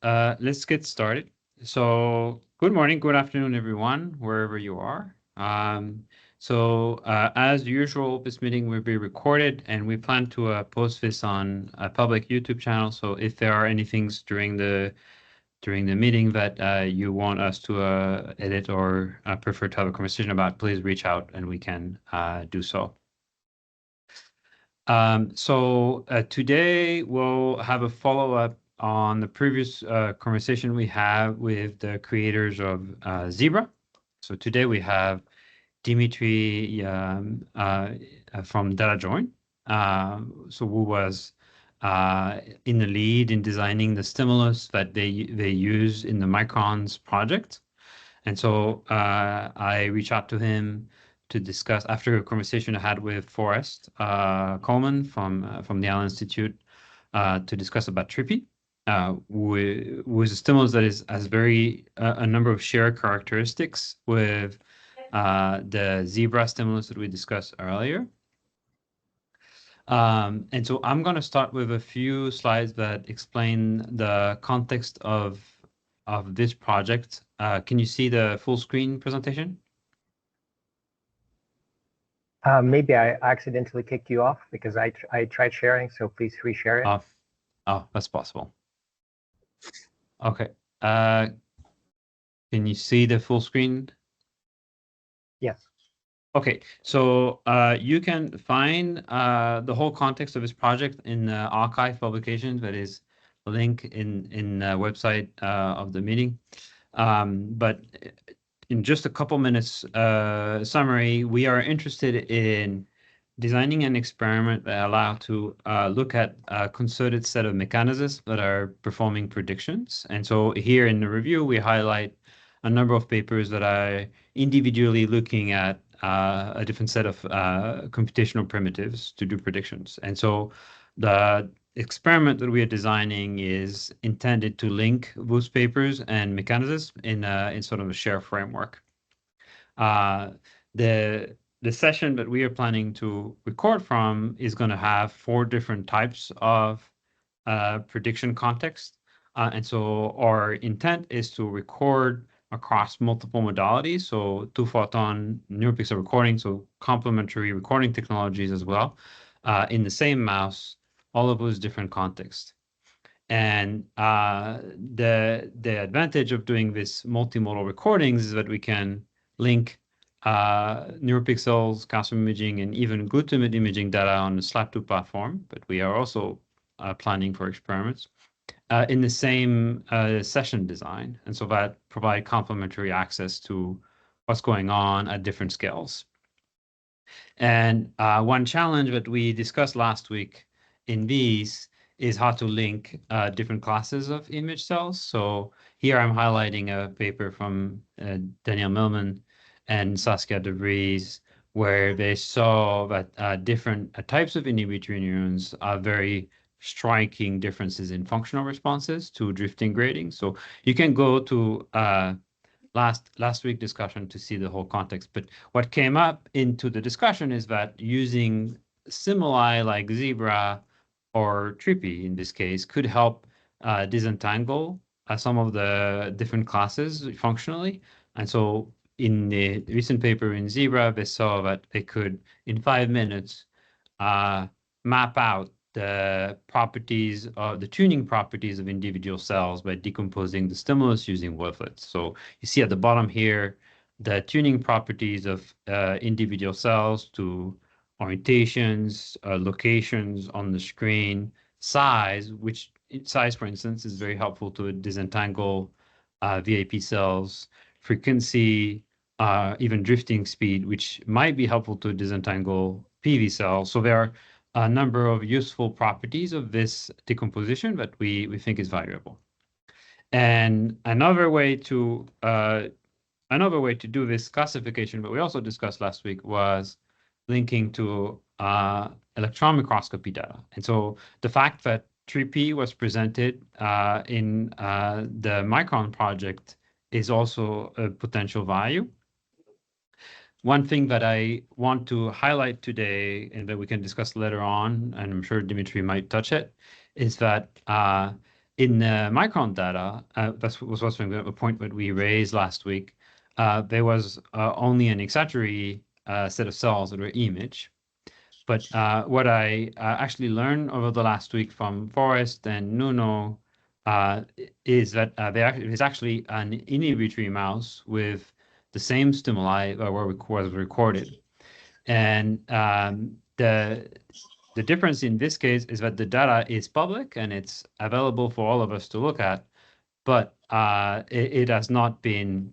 Let's get started. So good morning, good afternoon, everyone, wherever you are. As usual, this meeting will be recorded and we plan to post this on a public YouTube channel. So if there are any things during the meeting that you want us to edit or prefer to have a conversation about, please reach out and we can do so. Today we'll have a follow-up on the previous conversation we had with the creators of Zebra. So today we have Dimitri from DataJoin, who was in the lead in designing the stimulus that they use in the Microns project. And so I reached out to him to discuss after a conversation I had with Forrest Coleman from the Allen Institute to discuss about Trippy, with a stimulus that has very a number of shared characteristics with the Zebra stimulus that we discussed earlier. And so I'm going to start with a few slides that explain the context of this project. Can you see the full screen presentation? Maybe I accidentally kicked you off because I tried sharing, so please reshare it. Oh, that's possible. Okay. Can you see the full screen? Yes. Okay, so you can find the whole context of this project in the archive publications that is a link in the website of the meeting. But in just a couple minutes summary, we are interested in designing an experiment that allow to look at a concerted set of mechanisms that are performing predictions. And so here in the review, we highlight a number of papers that are individually looking at a different set of computational primitives to do predictions. And so the experiment that we are designing is intended to link those papers and mechanisms in sort of a shared framework. The session that we are planning to record from is going to have 4 different types of prediction context. And so our intent is to record across multiple modalities, so 2-photon neuropixel recording, so complementary recording technologies as well, in the same mouse, all of those different contexts. And the advantage of doing this multimodal recordings is that we can link neuropixels, calcium imaging, and even glutamate imaging data on the SLAP2 platform, but we are also planning for experiments in the same session design. And so that provide complementary access to what's going on at different scales. And one challenge that we discussed last week in these is how to link different classes of image cells. So here I'm highlighting a paper from Daniel Millman and Saskia De Vries, where they saw that different types of inhibitory neurons are very striking differences in functional responses to drifting grading. So you can go to last week discussion to see the whole context. But what came up into the discussion is that using stimuli like Zebra or Trippy in this case could help disentangle some of the different classes functionally. And so in the recent paper in Zebra, they saw that they could, in 5 minutes, map out the properties of the tuning properties of individual cells by decomposing the stimulus using wavelets. So you see at the bottom here, the tuning properties of individual cells to orientations, locations on the screen, size, which size, for instance, is very helpful to disentangle VAP cells, frequency, even drifting speed, which might be helpful to disentangle PV cells. So there are a number of useful properties of this decomposition that we think is valuable. And another way to do this classification, but we also discussed last week, was linking to electron microscopy data. And so the fact that TRIP was presented in the Micron project is also a potential value. One thing that I want to highlight today and that we can discuss later on, and I'm sure Dimitri might touch it, is that in micron data, that was also a point that we raised last week. There was only an exaggerate set of cells that were image. But what I actually learned over the last week from Forrest and Nuno is that there is actually an inhibitory mouse with the same stimuli that was recorded. And the difference in this case is that the data is public and it's available for all of us to look at, but it has not been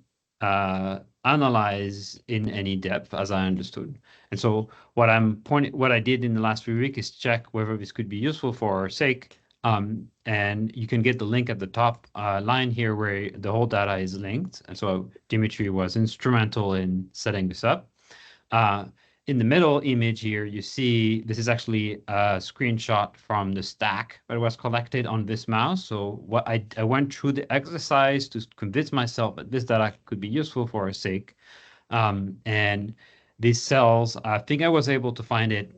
analyzed in any depth, as I understood. And so what I did in the last few weeks is check whether this could be useful for our sake. And you can get the link at the top line here where the whole data is linked. And so Dimitri was instrumental in setting this up. In the middle image here, you see this is actually a screenshot from the stack that was collected on this mouse. So what I went through the exercise to convince myself that this data could be useful for our sake. And these cells, I think I was able to find it,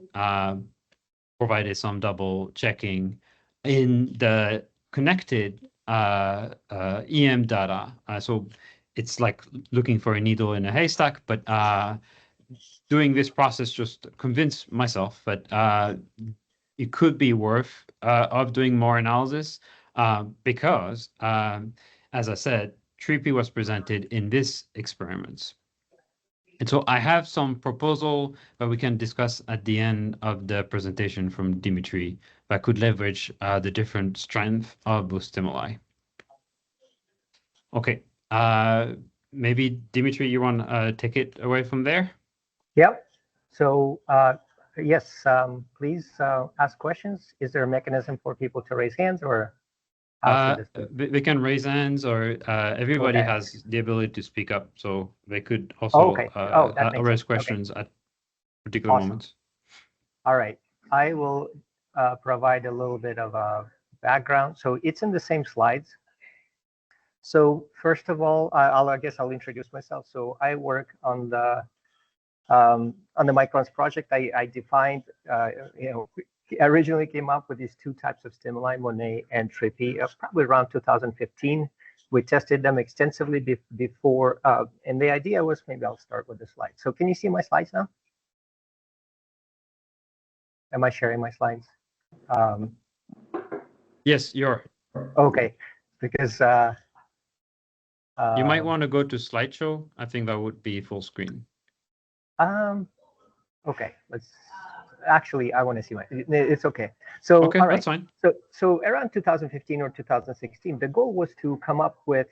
provided some double checking in the connected EM data. So it's like looking for a needle in a haystack, but doing this process just convinced myself that it could be worth of doing more analysis because, as I said, TRIPY was presented in this experiment. And so I have some proposal that we can discuss at the end of the presentation from Dimitri that could leverage the different strength of those stimuli. Okay, maybe Dimitri, you want to take it away from there? Yep. So yes, please ask questions. Is there a mechanism for people to raise hands, or how should this be? They can raise hands, or everybody Okay. has the ability to speak up, so they could also Okay. Oh, that makes raise sense. questions Okay. at particular Awesome. moments. All right. I will provide a little bit of a background. So it's in the same slides. So first of all, I guess I'll introduce myself. So I work on the Microns project. I defined, originally came up with these two types of stimuli, Monet and Trippy, probably around 2015. We tested them extensively before, and the idea was, maybe I'll start with the slide. So can you see my slides now? Am I sharing my slides? Yes, you're. Okay, because You might want to go to slideshow. I think that would be full screen. Okay, let's actually, I want to see my, it's okay. So, okay, all right. That's fine. So around 2015 or 2016, the goal was to come up with,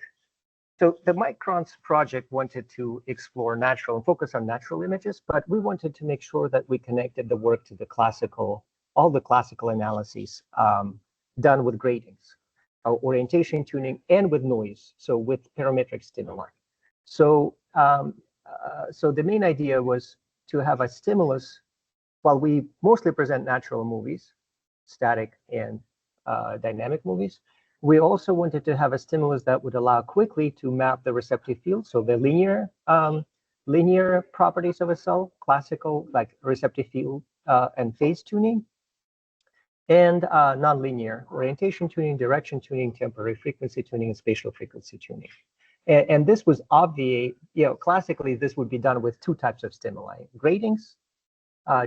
so the Microns project wanted to explore natural and focus on natural images, but we wanted to make sure that we connected the work to the classical, all the classical analyses done with gratings, orientation tuning, and with noise, so with parametric stimuli. So, so the main idea was to have a stimulus. While we mostly present natural movies, static and dynamic movies, we also wanted to have a stimulus that would allow quickly to map the receptive field, so the linear properties of a cell, classical like receptive field and phase tuning, and nonlinear orientation tuning, direction tuning, temporary frequency tuning, and spatial frequency tuning. And this was obviate, classically this would be done with two types of stimuli: gratings,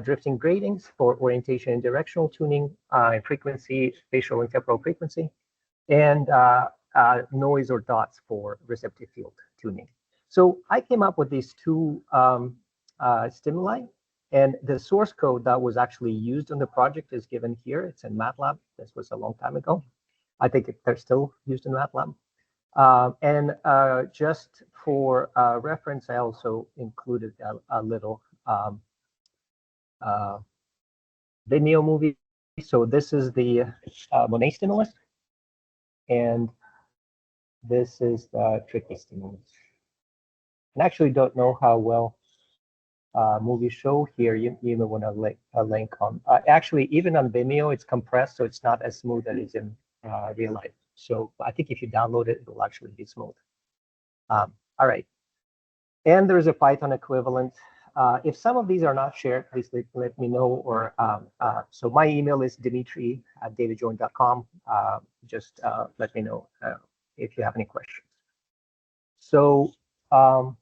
drifting gratings for orientation and directional tuning, and frequency, spatial and temporal frequency, and noise or dots for receptive field tuning. So I came up with these two stimuli, and the source code that was actually used on the project is given here. It's in MATLAB. This was a long time ago. I think they're still used in MATLAB. And just for reference, I also included a little Vimeo movie. So this is the Monet stimulus, and this is the Tricky stimulus. And actually don't know how well movies show here. You may want to a link on. Actually, even on Vimeo, it's compressed, so it's not as smooth as it is in real life. So I think if you download it, it will actually be smooth. All right. And there's a Python equivalent If some of these are not shared, please let me know. Or so my email is dimitri@datajoin.com. Just let me know if you have any questions. So, all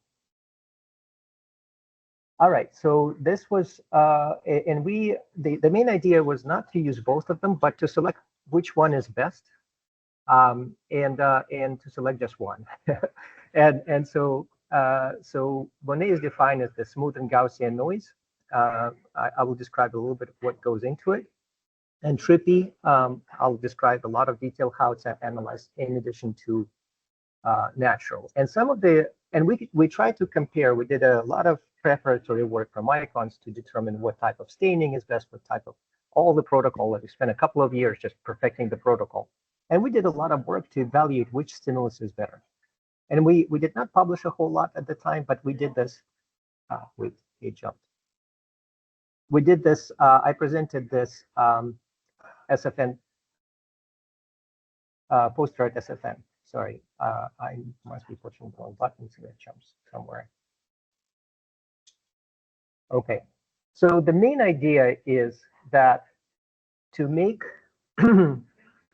right. So this was, and the main idea was not to use both of them, but to select which one is best, and to select just one. and so Monet is defined as the smooth and Gaussian noise. I will describe a little bit of what goes into it. And Trippy, I'll describe a lot of detail how it's analyzed in addition to natural. And we tried to compare. We did a lot of preparatory work for microns to determine what type of staining is best, what type of all the protocol. We spent a couple of years just perfecting the protocol. And we did a lot of work to evaluate which stimulus is better. And we did not publish a whole lot at the time, but we did this. Wait, it jumped. We did this. I presented this SFN poster at SFN. Sorry, I must be pushing the wrong button so it jumps somewhere. Okay, so the main idea is that to make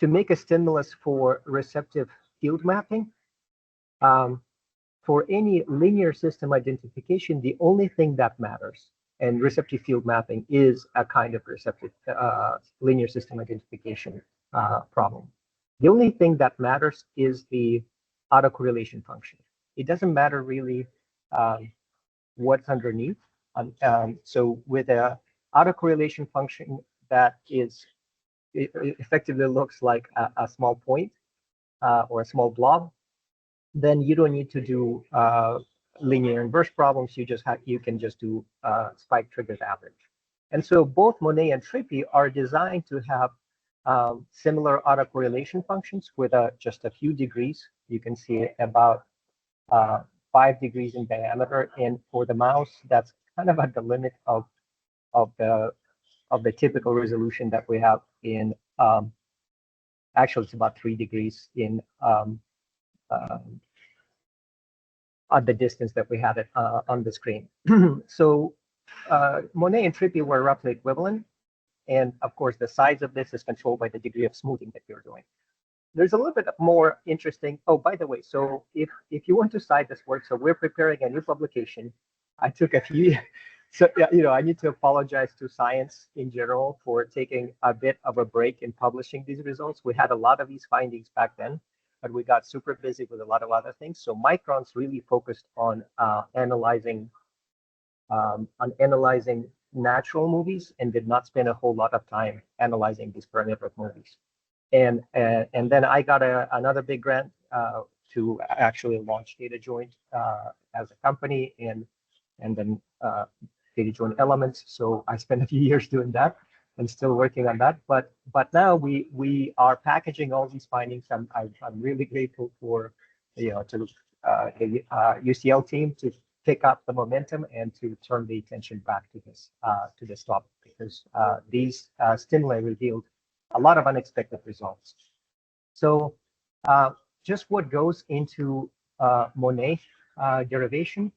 to make a stimulus for receptive field mapping, for any linear system identification, the only thing that matters, and receptive field mapping is a kind of receptive linear system identification problem. The only thing that matters is the autocorrelation function. It doesn't matter really what's underneath. So with a autocorrelation function that it effectively looks like a small point or a small blob, then you don't need to do linear inverse problems. You can just do spike triggers average. And so both Monet and Trippy are designed to have similar autocorrelation functions with just a few degrees. You can see about 5 degrees in diameter, and for the mouse, that's kind of at the limit of the typical resolution that we have in. Actually, it's about 3 degrees in at the distance that we had it on the screen. So Monet and Trippy were roughly equivalent. And of course, the size of this is controlled by the degree of smoothing that you're doing. There's a little bit more interesting. Oh, by the way, so if you want to cite this work, so we're preparing a new publication. I took a few, so I need to apologize to science in general for taking a bit of a break in publishing these results. We had a lot of these findings back then, but we got super busy with a lot of other things. So Micron's really focused on analyzing natural movies and did not spend a whole lot of time analyzing these parametric movies. And then I got another big grant to actually launch DataJoint as a company, and then DataJoint Elements. So I spent a few years doing that and still working on that. But now we are packaging all these findings. I'm really grateful for the UCL team to pick up the momentum and to turn the attention back to this topic, because these stimuli revealed a lot of unexpected results. So just what goes into Monet derivation.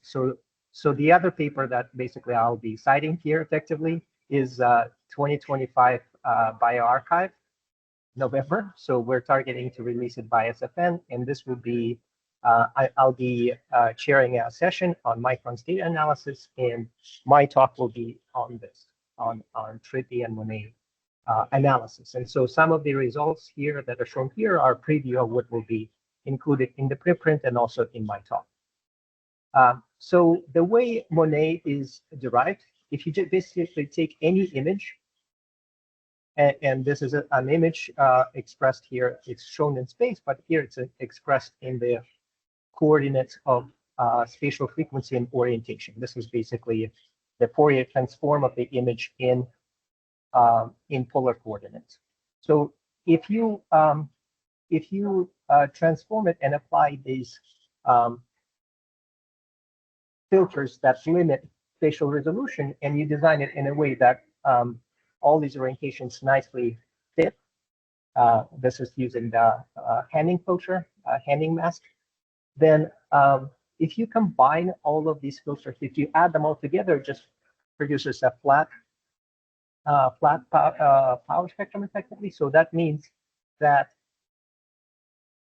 So the other paper that basically I'll be citing here effectively is 2025 bioRxiv, November. So we're targeting to release it by SFN, and this will be I'll be chairing a session on Micron's data analysis, and my talk will be on this, on Trippy and Monet analysis. And so some of the results here that are shown here are preview of what will be included in the preprint and also in my talk. So the way Monet is derived, if you just basically take any image, and this is an image expressed here, it's shown in space, but here it's expressed in the coordinates of spatial frequency and orientation. This is basically the Fourier transform of the image in polar coordinates. So if you transform it and apply these filters that limit spatial resolution, and you design it in a way that all these orientations nicely fit, this is using the Hanning filter, Hanning mask, then if you combine all of these filters, if you add them all together, it just produces a power spectrum effectively. So that means that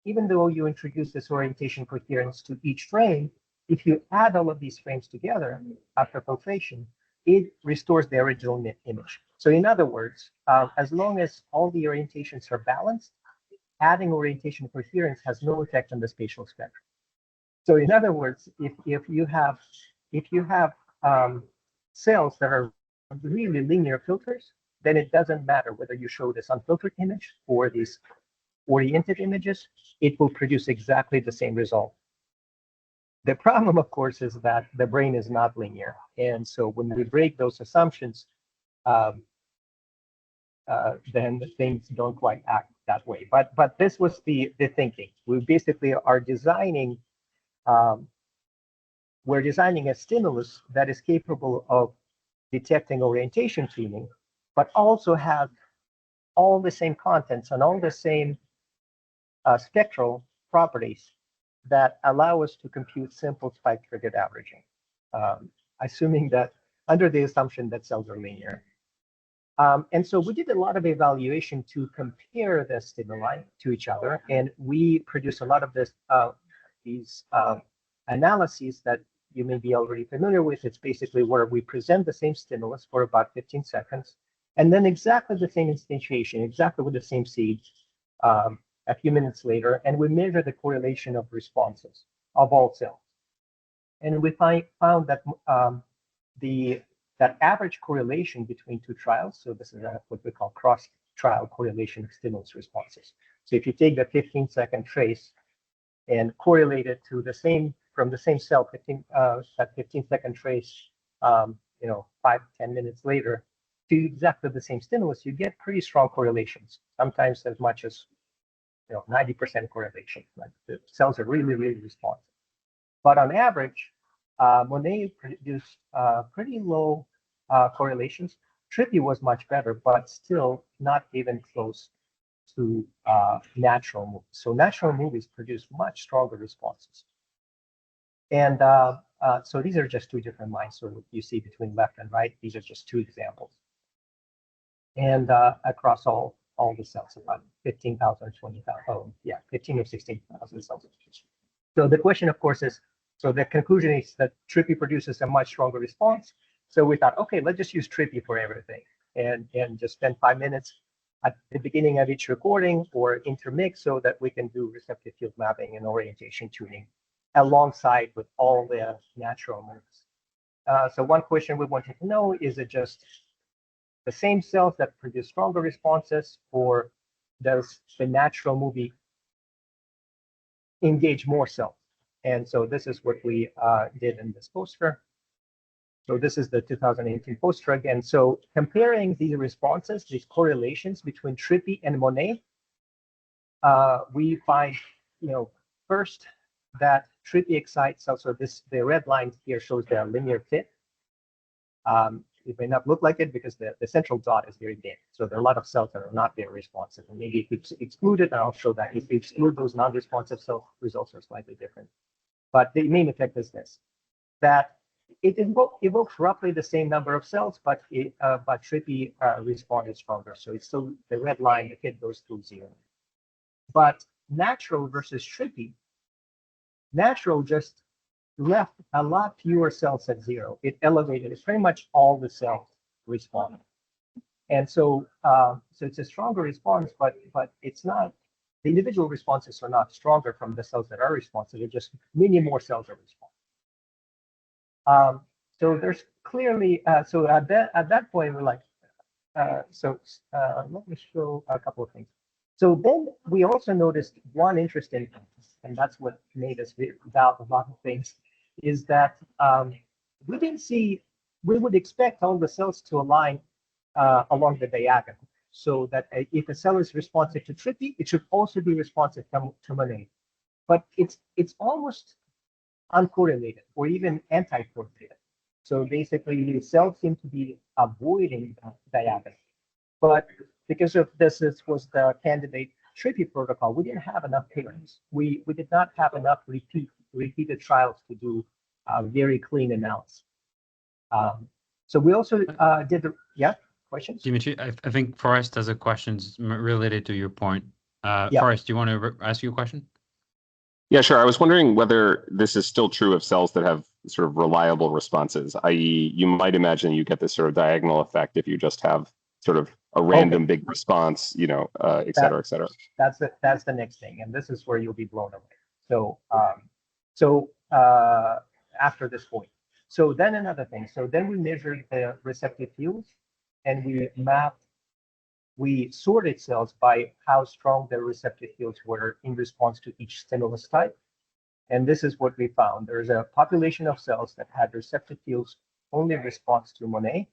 even though you introduce this orientation coherence to each frame, if you add all of these frames together after filtration, it restores the original image. So in other words, as long as all the orientations are balanced, adding orientation coherence has no effect on the spatial spectrum. So in other words, if you have cells that are really linear filters, then it doesn't matter whether you show this unfiltered image or these oriented images, it will produce exactly the same result. The problem, of course, is that the brain is not linear. And so when we break those assumptions, then things don't quite act that way. But this was the thinking. We basically are designing, we're designing a stimulus that is capable of detecting orientation tuning, but also have all the same contents and all the same spectral properties that allow us to compute simple spike-triggered averaging, assuming that under the assumption that cells are linear. And so we did a lot of evaluation to compare the stimuli to each other, and we produced a lot of these analyses that you may be already familiar with. It's basically where we present the same stimulus for about 15 seconds, and then exactly the same instantiation, exactly with the same seeds, a few minutes later, and we measure the correlation of responses of all cells. And we found that that average correlation between two trials, so this is what we call cross-trial correlation of stimulus responses. So if you take the 15-second trace and correlate it to the same, from the same cell, that 15-second trace, 5-10 minutes later, to exactly the same stimulus, you get pretty strong correlations, sometimes as much as 90% correlation. Like the cells are really, really responsive. But on average, Monet produced pretty low correlations. Trippy was much better, but still not even close to natural movies. So natural movies produce much stronger responses. And so these are just two different lines. So you see between left and right, these are just two examples. And across all the cells, about 15,000, 20,000, 15 or 16,000 cells. So the question, of course, is, so the conclusion is that Trippy produces a much stronger response. So we thought, okay, let's just use Trippy for everything and just spend 5 minutes at the beginning of each recording or intermix so that we can do receptive field mapping and orientation tuning alongside with all the natural moves. So one question we wanted to know, is it just the same cells that produce stronger responses, or does the natural movie engage more cells? And so this is what we did in this poster. So this is the 2018 poster again. So comparing these responses, these correlations between Trippy and Monet, we find, first that Trippy excites cells. So the red line here shows the linear fit. It may not look like it because the central dot is very big. So there are a lot of cells that are not very responsive. And maybe if it's excluded, and I'll show that. If we exclude those non-responsive cells, results are slightly different. But the main effect is this, that it evokes roughly the same number of cells, but Trippy responded stronger. So it's still the red line, the fit goes through 0. But natural versus Trippy, natural just left a lot fewer cells at 0. It elevated, it's pretty much all the cells responded. And so it's a stronger response, but it's not, the individual responses are not stronger from the cells that are responsive. They're just many more cells are responsive. So there's clearly, so at that point, we're like, let me show a couple of things. So then we also noticed one interesting thing, and that's what made us doubt a lot of things, is that we didn't see, we would expect all the cells to align along the diagonal, so that if a cell is responsive to Trippy, it should also be responsive to Monet. But it's almost uncorrelated or even anti-correlated. So basically, the cells seem to be avoiding the diagonal. But because of this was the candidate TRIPPY protocol, we didn't have enough pairs. We did not have enough repeated trials to do very clean analysis. So we also did the, yeah, questions? Dimitri, I think Forrest has a question related to your point. Yeah. Forrest, do you want to ask you a question? Yeah, sure. I was wondering whether this is still true of cells that have sort of reliable responses, i.e. you might imagine you get this sort of diagonal effect if you just have sort of a random big response, you know, et cetera, et cetera. That's the next thing, and this is where you'll be blown away. So, after this point. So then another thing. So then we measured the receptive fields, and we sorted cells by how strong their receptive fields were in response to each stimulus type. And this is what we found. There's a population of cells that had receptive fields only in response to Monet,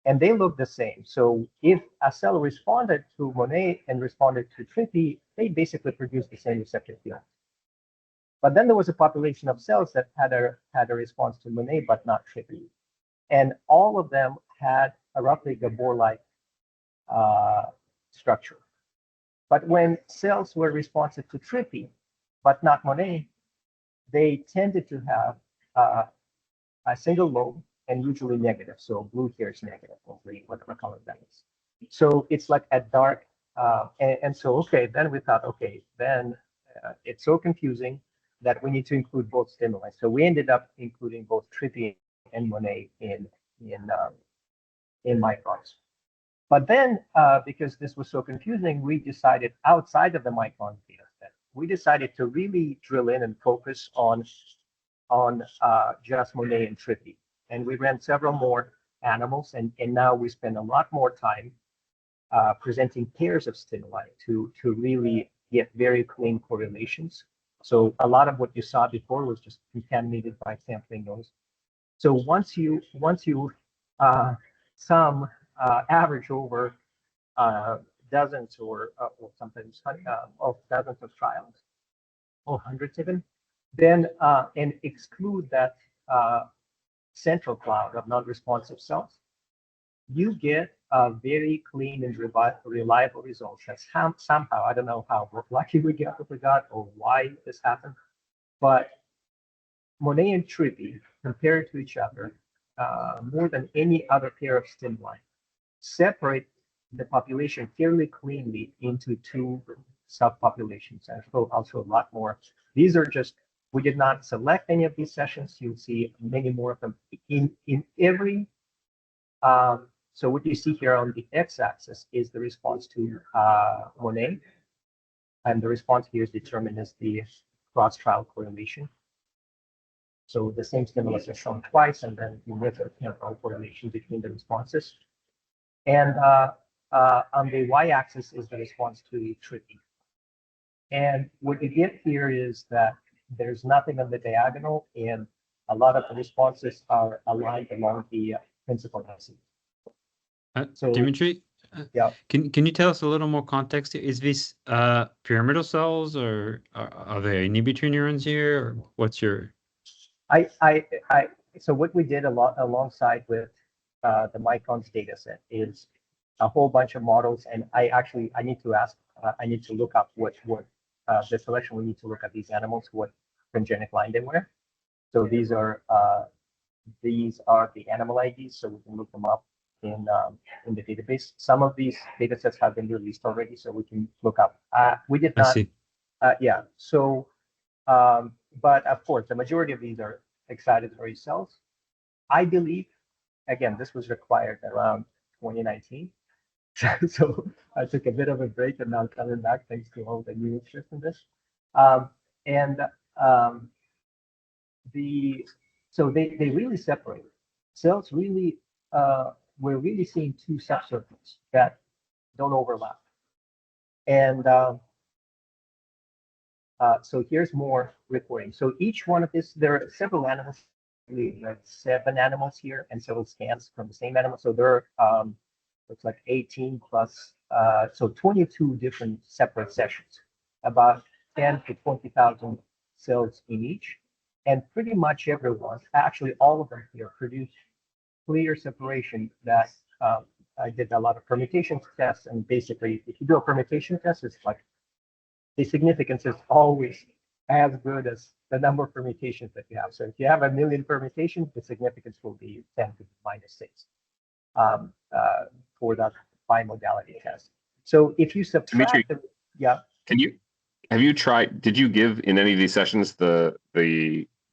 and they look the same. So if a cell responded to Monet and responded to TRIPPY, they basically produce the same receptive field. But then there was a population of cells that had a response to Monet, but not TRIPPY. And all of them had a roughly Gabor-like structure. But when cells were responsive to TRIPPY, but not Monet, they tended to have a single lobe and usually negative. So blue here is negative, or green, whatever color that is. So it's like a dark, and so, okay, then we thought, okay, then it's so confusing that we need to include both stimuli. So we ended up including both TRIPPY and Monet in microns. But then, because this was so confusing, we decided outside of the micron data set, we decided to really drill in and focus on just Monet and TRIPPY. And we ran several more animals, and now we spend a lot more time presenting pairs of stimuli to really get very clean correlations. So a lot of what you saw before was just contaminated by sampling noise. So once you sum average over dozens or sometimes of dozens of trials, or hundreds even, then and exclude that central cloud of non-responsive cells, you get very clean and reliable results. That's somehow, I don't know how lucky we got or why this happened, but Monet and TRIPPY compared to each other more than any other pair of stimuli separate the population fairly cleanly into two subpopulations. And I'll show a lot more. These are just, we did not select any of these sessions. You'll see many more of them in every. So what you see here on the x-axis is the response to Monet, and the response here is determined as the cross-trial correlation. So the same stimulus is shown twice, and then you measure temporal correlation between the responses. And on the y-axis is the response to TRIPPY. And what you get here is that there's nothing on the diagonal, and a lot of the responses are aligned along the principal axis. So, Dimitri, yeah. Can you tell us a little more context here? Is this pyramidal cells, or are there inhibitory neurons here, or what's your? So what we did alongside with the microns data set is a whole bunch of models, and I need to look up what the selection we need to look at these animals, what transgenic line they were. So these are the animal IDs, so we can look them up in the database. Some of these data sets have been released already, so we can look up. We did not. I see. Yeah. So, but of course, the majority of these are excitatory cells. I believe, again, this was required around 2019. So I took a bit of a break, and now coming back thanks to all the new interest in this. So they really separate. Cells really, we're really seeing two subcircuits that don't overlap. And so here's more reporting. So each one of this, there are several animals, like 7 animals here, and several scans from the same animal. So there are, looks like 18 plus, so 22 different separate sessions, about 10 to 20,000 cells in each. And pretty much everyone, actually all of them here, produce clear separation that I did a lot of permutation tests, and basically, if you do a permutation test, it's like the significance is always as good as the number of permutations that you have. So if you have 1,000,000 permutations, the significance will be 10 to the minus 6 for that bimodality test. So if you Dimitri, subtract, yeah. Have you tried? Did you give in any of these sessions the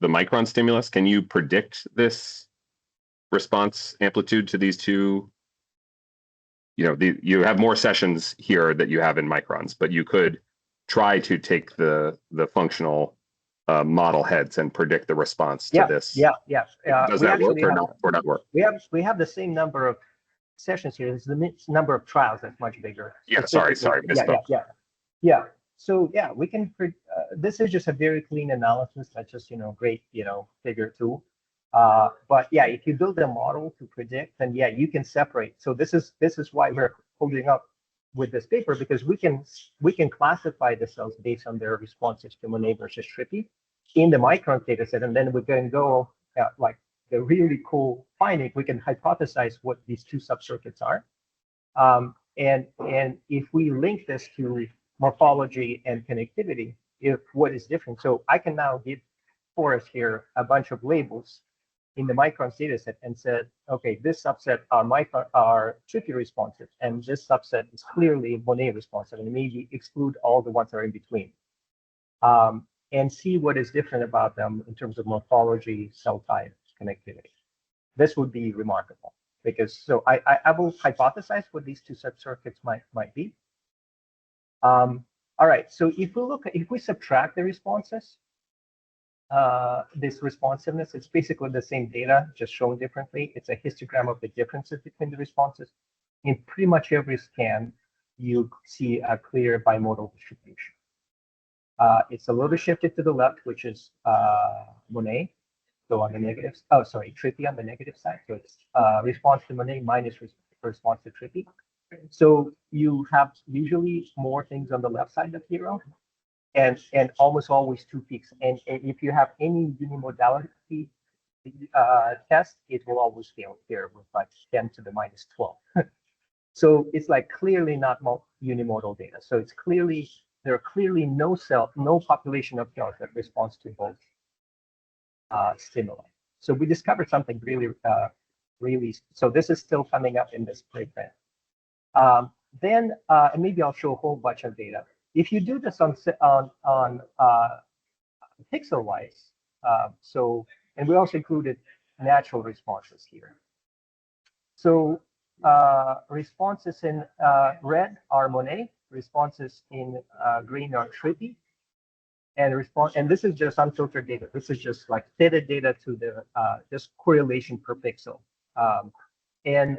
micron stimulus? Can you predict this response amplitude to these two? You have more sessions here that you have in microns, but you could try to take the functional model heads and predict the response to this. Yeah. Does that work or not work? We have the same number of sessions here. It's the number of trials that's much bigger. Yeah, sorry, misspoke. Yeah. So yeah, we can. This is just a very clean analysis. That's just great figure two. But yeah, if you build a model to predict, then yeah, you can separate. So this is why we're holding up with this paper, because we can classify the cells based on their responses to Monet versus Trippy in the micron data set, and then we can go like the really cool finding. We can hypothesize what these two subcircuits are, and if we link this to morphology and connectivity, if what is different. So I can now give Forrest here a bunch of labels in the microns data set and said, okay, this subset are Trippy responsive, and this subset is clearly Monet responsive, and maybe exclude all the ones that are in between, and see what is different about them in terms of morphology, cell type, connectivity. This would be remarkable, because so I will hypothesize what these two subcircuits might be. All right, so if we subtract the responses, this responsiveness, it's basically the same data, just shown differently. It's a histogram of the differences between the responses. In pretty much every scan, you see a clear bimodal distribution. It's a little shifted to the left, which is Monet. So on the negatives, Trippy on the negative side. So it's response to Monet minus response to Trippy. So you have usually more things on the left side of zero, and almost always two peaks. And if you have any unimodality test, it will always fail here with like 10 to the minus 12. So it's like clearly not unimodal data. So it's there are clearly no population of cells that responds to both stimuli. So we discovered something really. So this is still coming up in this preprint. Then and maybe I'll show a whole bunch of data. If you do this on pixel-wise, and we also included natural responses here. So responses in red are Monet, responses in green are Trippy, and this is just unfiltered data. This is just like fitted data to the just correlation per pixel, and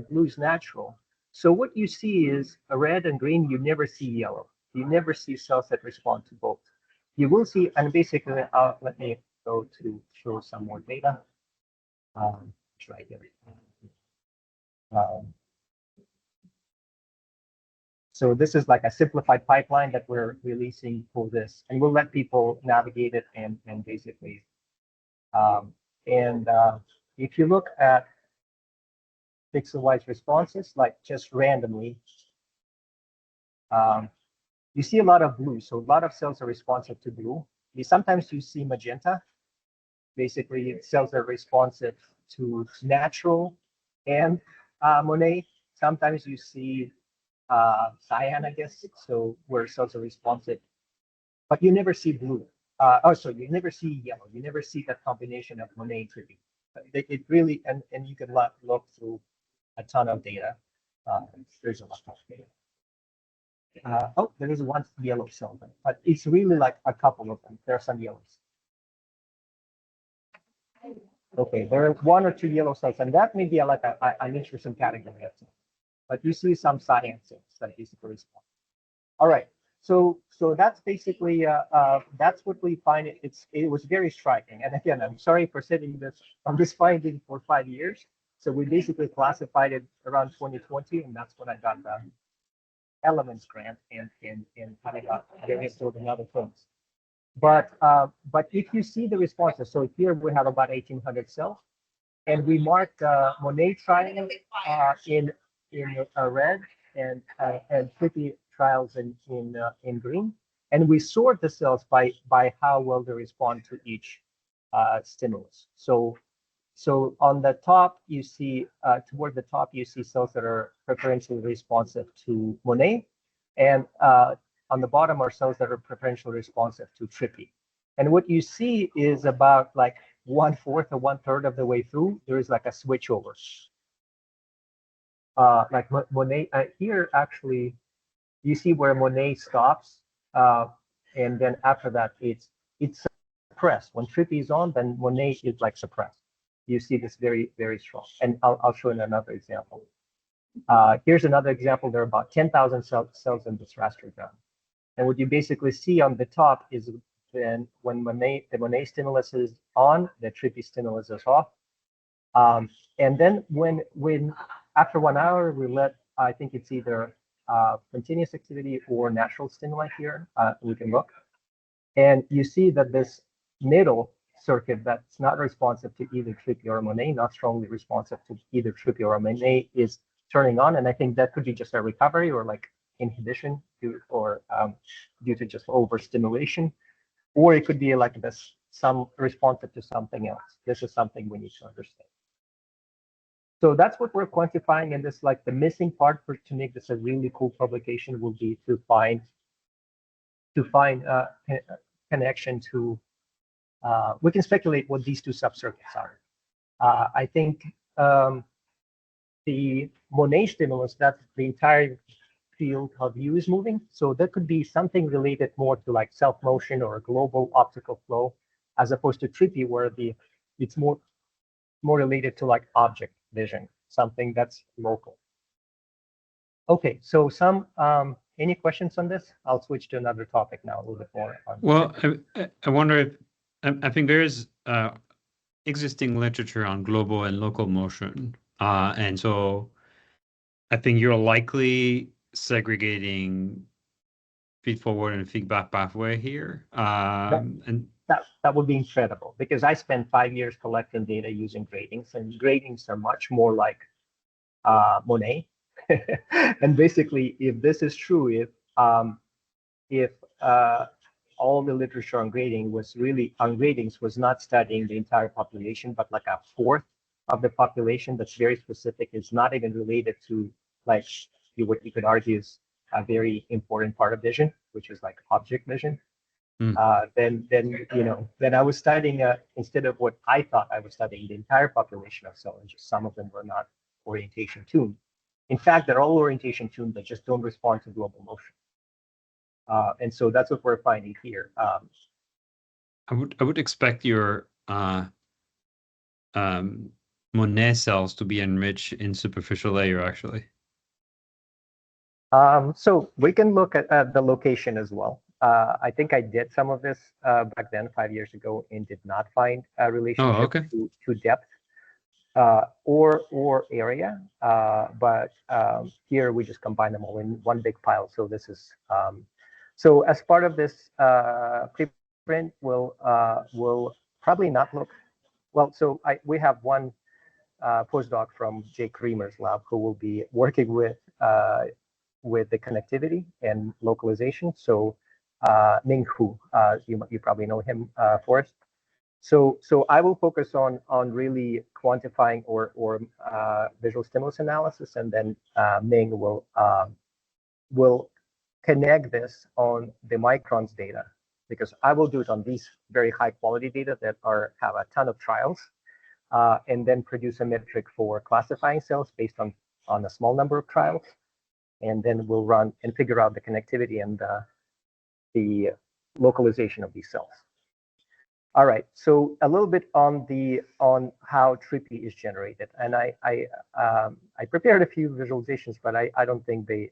blue is natural. So what you see is a red and green. You never see yellow. You never see cells that respond to both. You will see, and basically, let me go to show some more data. Right here. So this is like a simplified pipeline that we're releasing for this, and we'll let people navigate it and basically, if you look at pixel-wise responses, like just randomly, you see a lot of blue. So a lot of cells are responsive to blue. Sometimes you see magenta. Basically, cells are responsive to natural and Monet. Sometimes you see cyan, I guess, so where cells are responsive, but you never see blue. You never see yellow. You never see that combination of Monet and Trippy. It really, and you can look through a ton of data. There's a lot of data. There is one yellow cell, but it's really like a couple of them. There are some yellows. Okay, there are one or two yellow cells, and that may be like an interesting category. But you see some cyan cells that basically respond. All right, so that's basically that's what we find. It was very striking, and again, I'm sorry for sitting on this finding for 5 years. So we basically classified it around 2020, and that's when I got the Elements grant and kind of got various sort of other things. But if you see the responses, so here we have about 1,800 cells. And we marked Monet trial in red and Trippy trials in green. And we sort the cells by how well they respond to each stimulus. So on the top, you see toward the top, you see cells that are preferentially responsive to Monet, and on the bottom are cells that are preferentially responsive to Trippy. And what you see is about like 1/4 or 1/3 of the way through, there is like a switchover. Like Monet here, actually, you see where Monet stops, and then after that, it's suppressed. When Trippy is on, then Monet is like suppressed. You see this very, very strong. And I'll show you another example. Here's another example. There are about 10,000 cells in this raster gun. And what you basically see on the top is then when the Monet stimulus is on, the Trippy stimulus is off. And then when after 1 hour, we let, I think it's either continuous activity or natural stimuli here. We can look. And you see that this middle circuit that's not responsive to either Trippy or Monet, not strongly responsive to either Trippy or Monet, is turning on. And I think that could be just a recovery or like inhibition due to just overstimulation. Or it could be like this, some responsive to something else. This is something we need to understand. So that's what we're quantifying, and this like the missing part for to make this a really cool publication will be to find connection to. We can speculate what these two subcircuits are. I think the Monet stimulus, that the entire field of view is moving, so that could be something related more to like self motion or global optical flow, as opposed to Trippy, where it's more related to like object vision, something that's local. Okay, so any questions on this? I'll switch to another topic now, a little bit more. Well, I wonder if I think there is existing literature on global and local motion, and so I think you're likely segregating feed forward and feedback pathway here, and that would be incredible, because I spent 5 years collecting data using gratings, and gratings are much more like Monet. And basically, if this is true, if all the literature on gratings was not studying the entire population, but like a fourth of the population that's very specific, is not even related to like what you could argue is a very important part of vision, which is like object vision. Then I was studying instead of what I thought I was studying, the entire population of cells, and just some of them were not orientation tuned. In fact, they're all orientation tuned, but just don't respond to global motion. And so that's what we're finding here. I would expect your Monet cells to be enriched in superficial layer, actually. So we can look at the location as well. I think I did some of this back then 5 years ago and did not find a relationship to depth or area. But here we just combine them all in one big pile. So this is so as part of this preprint, we'll probably not look well. So we have one postdoc from Jake Reamer's lab who will be working with the connectivity and localization. So Ming Hu, you probably know him, Forrest. So I will focus on really quantifying or visual stimulus analysis, and then Ming will connect this on the microns data, because I will do it on these very high quality data that have a ton of trials, and then produce a metric for classifying cells based on a small number of trials. And then we'll run and figure out the connectivity and the localization of these cells. All right, so a little bit on how Trippy is generated, and I prepared a few visualizations, but I don't think the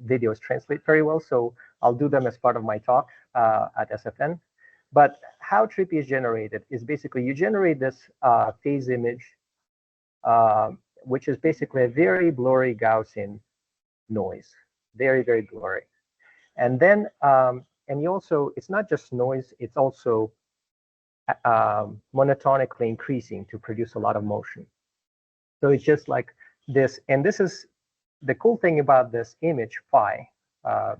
videos translate very well, so I'll do them as part of my talk at SFN. But how Trippy is generated is basically you generate this phase image, which is basically a very blurry Gaussian noise, very, very blurry. And then and you also, it's not just noise, it's also monotonically increasing to produce a lot of motion. So it's just like this, and this is the cool thing about this image phi,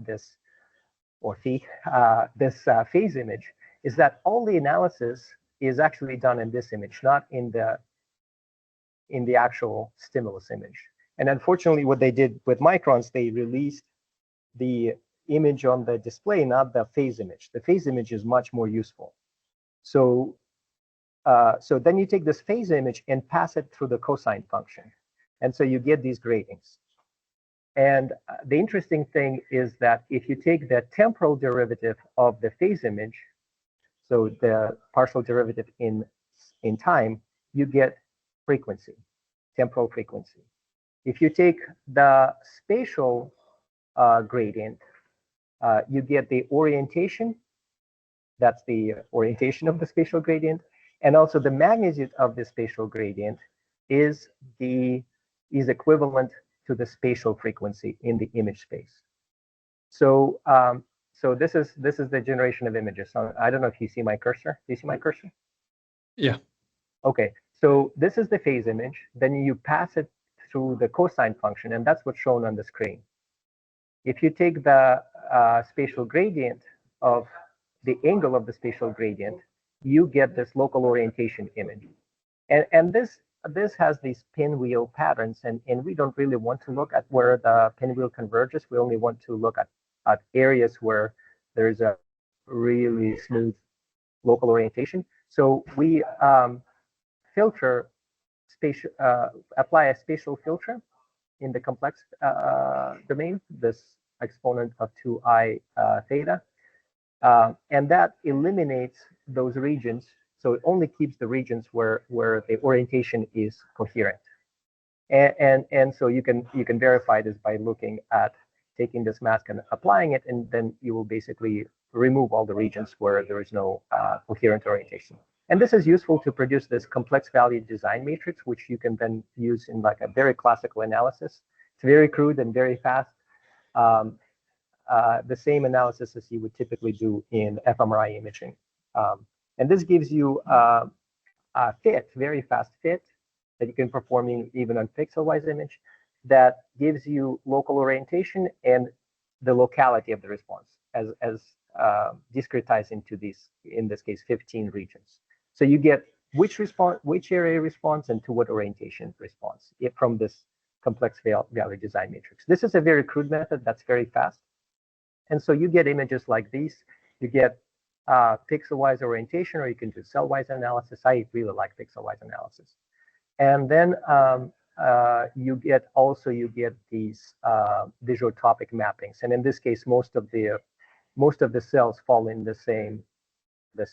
this or phi, this phase image, is that all the analysis is actually done in this image, not in the actual stimulus image. And unfortunately, what they did with microns, they released the image on the display, not the phase image. The phase image is much more useful. So, so then you take this phase image and pass it through the cosine function. And so you get these gratings. And the interesting thing is that if you take the temporal derivative of the phase image, so the partial derivative in time, you get frequency, temporal frequency. If you take the spatial gradient, you get the orientation. That's the orientation of the spatial gradient. And also the magnitude of the spatial gradient is equivalent to the spatial frequency in the image space. So so this is the generation of images. So I don't know if you see my cursor. Do you see my cursor? Yeah. Okay. So this is the phase image. Then you pass it through the cosine function, and that's what's shown on the screen. If you take the spatial gradient of the angle of the spatial gradient, you get this local orientation image. And this has these pinwheel patterns, and we don't really want to look at where the pinwheel converges. We only want to look at areas where there's a really smooth local orientation. So we filter spatial, apply a spatial filter in the complex domain, this exponent of 2I theta. And that eliminates those regions. So it only keeps the regions where the orientation is coherent. And so you can verify this by looking at taking this mask and applying it, and then you will basically remove all the regions where there is no coherent orientation. And this is useful to produce this complex value design matrix, which you can then use in like a very classical analysis. It's very crude and very fast. The same analysis as you would typically do in fMRI imaging. And this gives you a fit, very fast fit, that you can perform even on pixel-wise image, that gives you local orientation and the locality of the response as discretized into these, in this case, 15 regions. So you get which area response and to what orientation response from this complex value design matrix. This is a very crude method that's very fast. And so you get images like these. You get pixel-wise orientation, or you can do cell-wise analysis. I really like pixel-wise analysis. And then you get these visuotopic mappings. And in this case, most of the cells fall in this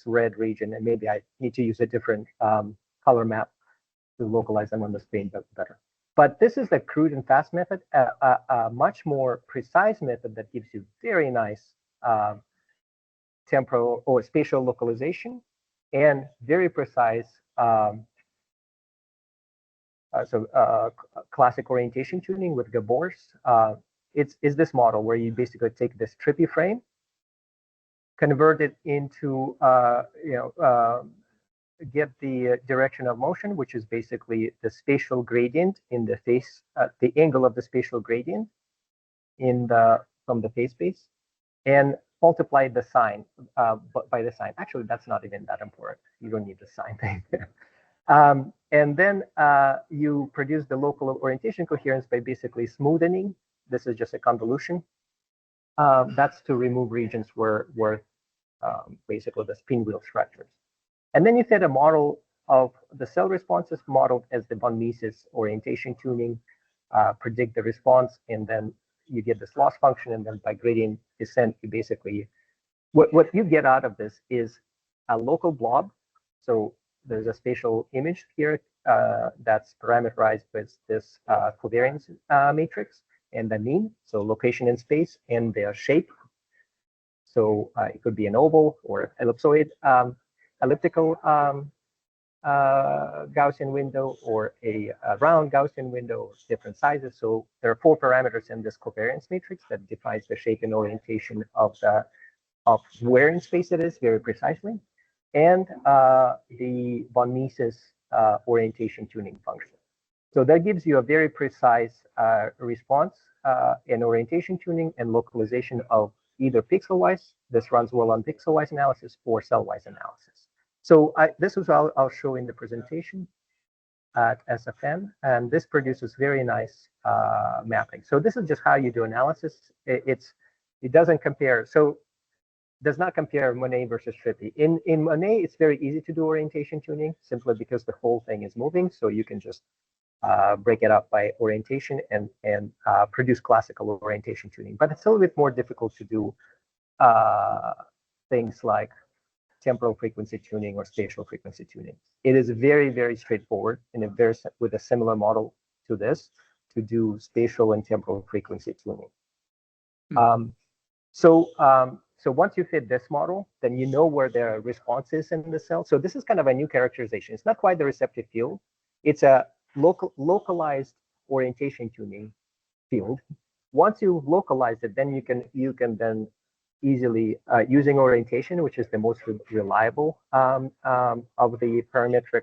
red region. And maybe I need to use a different color map to localize them on the screen better. But this is the crude and fast method. A much more precise method that gives you very nice temporal or spatial localization and very precise classic orientation tuning with Gabor's. Is this model where you basically take this trippy frame, convert it into get the direction of motion, which is basically the spatial gradient in the face, the angle of the spatial gradient from the phase space, and multiply the sign by the sign. Actually, that's not even that important. You don't need the sign thing. And then you produce the local orientation coherence by basically smoothing. This is just a convolution. That's to remove regions where basically the pinwheel structures. And then you set a model of the cell responses modeled as the von Mises orientation tuning, predict the response, and then you get this loss function. And then by gradient descent, you basically, what you get out of this is a local blob. So there's a spatial image here that's parameterized with this covariance matrix and the mean, so location in space, and their shape. So it could be an oval or ellipsoid, elliptical Gaussian window, or a round Gaussian window, different sizes. So there are 4 parameters in this covariance matrix that defines the shape and orientation of where in space it is very precisely. and the von Mises orientation tuning function. So that gives you a very precise response in orientation tuning and localization of either pixel-wise, this runs well on pixel-wise analysis, or cell-wise analysis. So this is what I'll show in the presentation at SFN, and this produces very nice mapping. So this is just how you do analysis. It doesn't compare. So does not compare Monet versus Trippy. In Monet, it's very easy to do orientation tuning simply because the whole thing is moving. So you can just break it up by orientation and produce classical orientation tuning. But it's a little bit more difficult to do things like temporal frequency tuning or spatial frequency tuning. It is very, very straightforward and with a similar model to this to do spatial and temporal frequency tuning. So once you fit this model, then you know where the response is in the cell. So this is kind of a new characterization. It's not quite the receptive field. It's a localized orientation tuning field. Once you localize it, then you can then easily using orientation, which is the most reliable of the parametric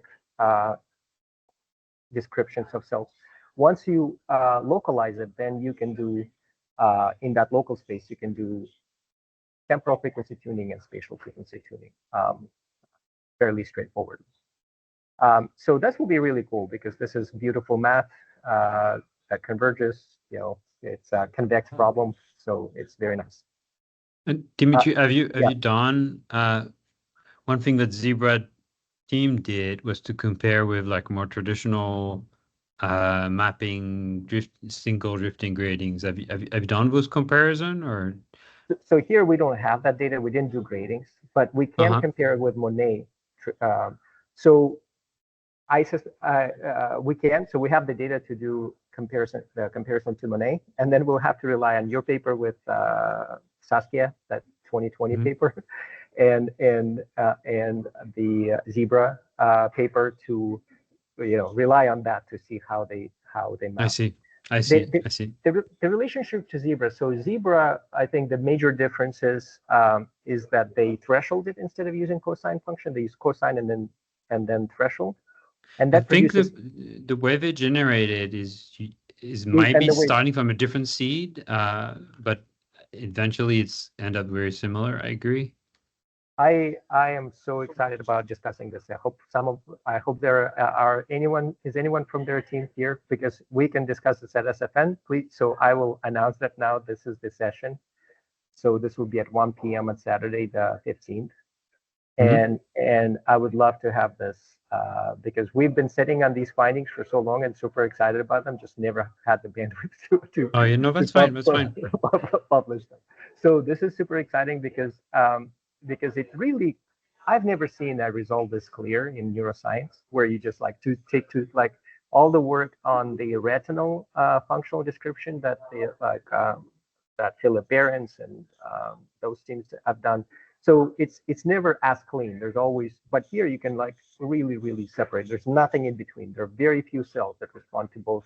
descriptions of cells. Once you localize it, then you can do in that local space, you can do temporal frequency tuning and spatial frequency tuning fairly straightforward. So this will be really cool because this is beautiful math that converges. You know, it's a convex problem, so it's very nice. And Dimitri, have you done one thing that Zebra team did was to compare with like more traditional mapping single drifting gratings. Have you done those comparison or? So here we don't have that data. We didn't do gratings, but we can compare it with Monet. So we can. So we have the data to do the comparison to Monet, and then we'll have to rely on your paper with Saskia, that 2020 paper, and the Zebra paper to rely on that to see how they map. I see. The relationship to Zebra. So Zebra, I think the major difference is that they threshold it instead of using cosine function. They use cosine and then threshold. And that I think the way they generate it is maybe starting from a different seed, but eventually it's end up very similar. I agree. I am so excited about discussing this. I hope there is anyone from their team here, because we can discuss this at SFN, please. So I will announce that now. This is the session. So this will be at 1 p.m. on Saturday, the 15th. And I would love to have this because we've been sitting on these findings for so long and super excited about them, just never had the bandwidth to oh, you know, that's fine. That's fine. Publish them. So this is super exciting because it really, I've never seen a result this clear in neuroscience where you just like like all the work on the retinal functional description that that Philip Behrens and those teams have done. So it's never as clean. There's always, but here you can like really separate. There's nothing in between. There are very few cells that respond to both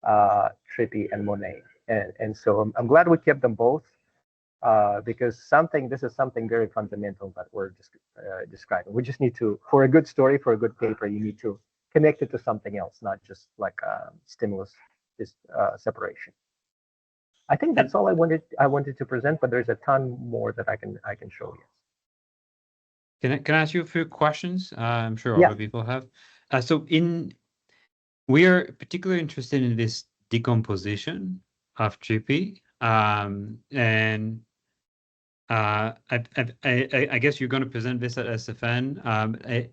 Trippy and Monet, and so I'm glad we kept them both because this is something very fundamental that we're just describing. We just need to, for a good story, for a good paper, you need to connect it to something else, not just like stimulus separation. I think that's all I wanted to present, but there's a ton more that I can show you. Can I ask you a few questions? I'm sure other people have. We are particularly interested in this decomposition of Trippy, and I guess you're going to present this at SFN.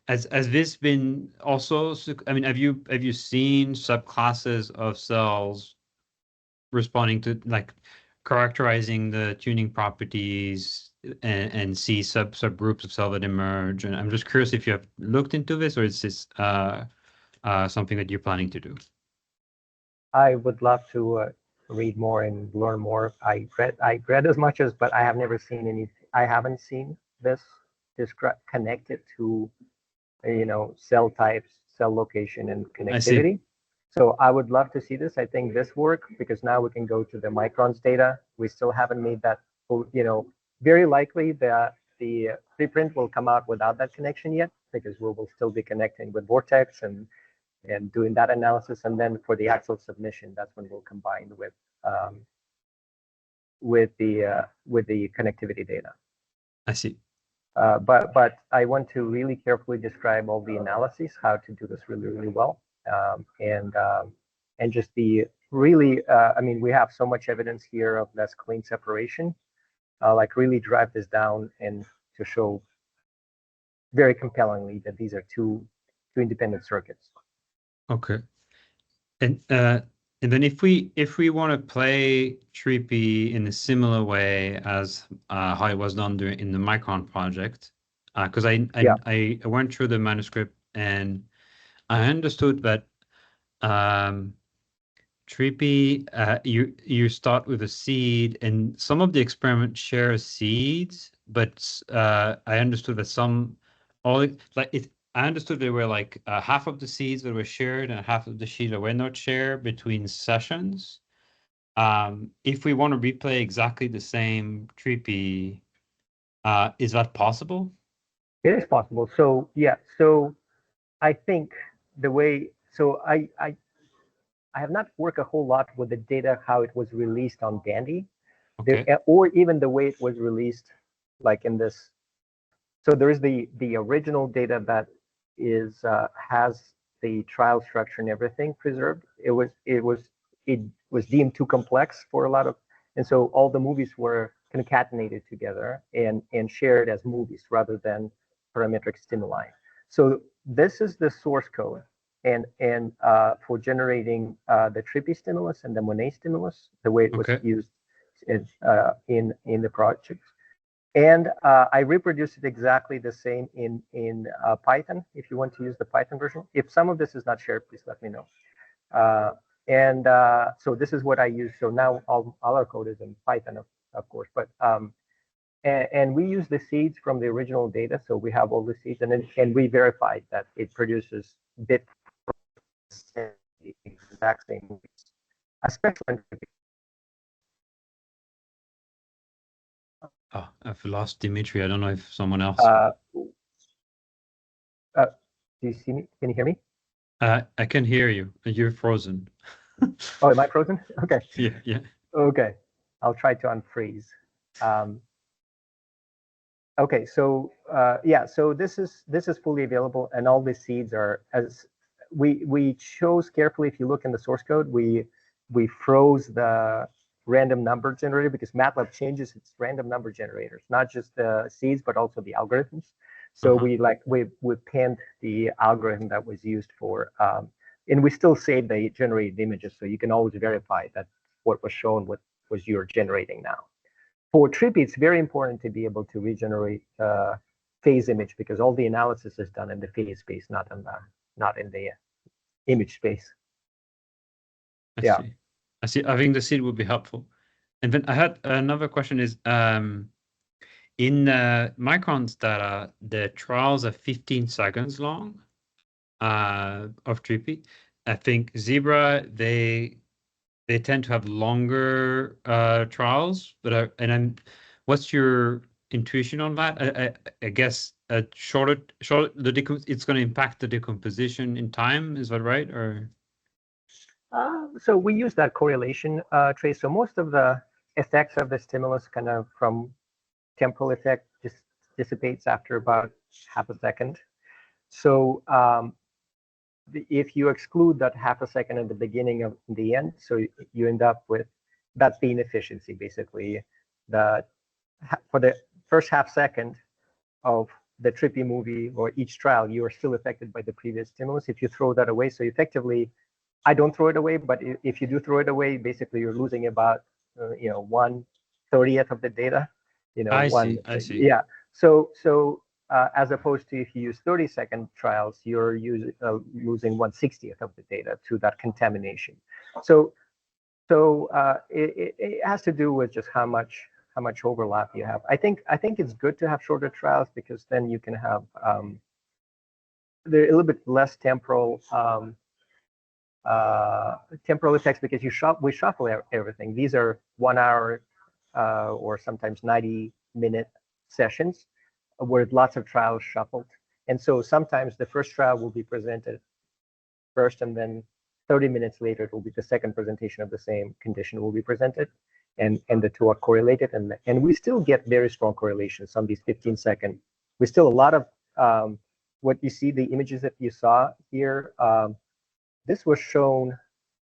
Has this been also? I mean, have you seen subclasses of cells responding to like characterizing the tuning properties and see subgroups of cell that emerge? And I'm just curious if you have looked into this, or is this something that you're planning to do? I would love to read more and learn more. I read as much as, but I have never seen any. I haven't seen this connected to cell types, cell location, and connectivity. So I would love to see this. I think this work, because now we can go to the microns data. We still haven't made that. Very likely that the preprint will come out without that connection yet, because we will still be connecting with Vortex and doing that analysis. And then for the actual submission, that's when we'll combine with the connectivity data. I see. But I want to really carefully describe all the analyses, how to do this really, really well, and just be really. I mean, we have so much evidence here of less clean separation. Like really drive this down and to show very compellingly that these are two independent circuits. Okay. And then if we want to play Trippy in a similar way as how it was done in the Micron project, because I went through the manuscript and I understood that Trippy, you start with a seed, and some of the experiments share seeds, but I understood that I understood there were like half of the seeds that were shared and half of the seeds that were not shared between sessions. If we want to replay exactly the same Trippy, is that possible? It is possible. So yeah. So I think the way. So I have not worked a whole lot with the data, how it was released on Dandy, Okay. or even the way it was released, like in this. So there is the original data that is has the trial structure and everything preserved. It was deemed too complex for a lot of, and so all the movies were concatenated together and shared as movies rather than parametric stimuli. So this is the source code. And for generating the Trippy stimulus and the Monet stimulus, the way it was used in the project. And I reproduced it exactly the same in Python. If you want to use the Python version, if some of this is not shared, please let me know. So this is what I use. So now all our code is in Python, of course. But and we use the seeds from the original data. So we have all the seeds, and we verified that it produces bit the exact same movies, especially. Oh, I've lost Dimitri. I don't know if someone else. Do you see me? Can you hear me? I can hear you. You're frozen. Oh, am I frozen? Okay. Yeah. Okay, I'll try to unfreeze. Okay, so yeah, so this is fully available, and all the seeds are as we chose carefully. If you look in the source code, we froze the random number generator because MATLAB changes its random number generators, not just the seeds but also the algorithms. So we pinned the algorithm that was used for, and we still save the generated images, so you can always verify that what was shown was you're generating now. For Trippy, it's very important to be able to regenerate phase image because all the analysis is done in the phase space, not in the image space. I see. I think the seed would be helpful. And then I had another question is, in Micron's data, the trials are 15 seconds long of Trippy. I think Zebra, they tend to have longer trials, but what's your intuition on that? I guess shorter it's going to impact the decomposition in time. Is that right? Or so we use that correlation trace. So most of the effects of the stimulus kind of from temporal effect just dissipates after about half a second. So if you exclude that half a second at the beginning of the end, so you end up with that being efficiency, basically. For the first half second of the Trippy movie or each trial, you are still affected by the previous stimulus. If you throw that away, so effectively, I don't throw it away, but if you do throw it away, basically you're losing about 1/30th of the data. I see. Yeah. So as opposed to if you use 30-second trials, you're losing 1/60th of the data to that contamination. So it has to do with just how much overlap you have. I think it's good to have shorter trials because then you can have they're a little bit less temporal effects because we shuffle everything. These are 1 hour or sometimes 90-minute sessions. where lots of trials shuffled. And so sometimes the first trial will be presented first, and then 30 minutes later, it will be the second presentation of the same condition will be presented. And the two are correlated. And we still get very strong correlations on these 15-second. We still a lot of what you see, the images that you saw here. This was shown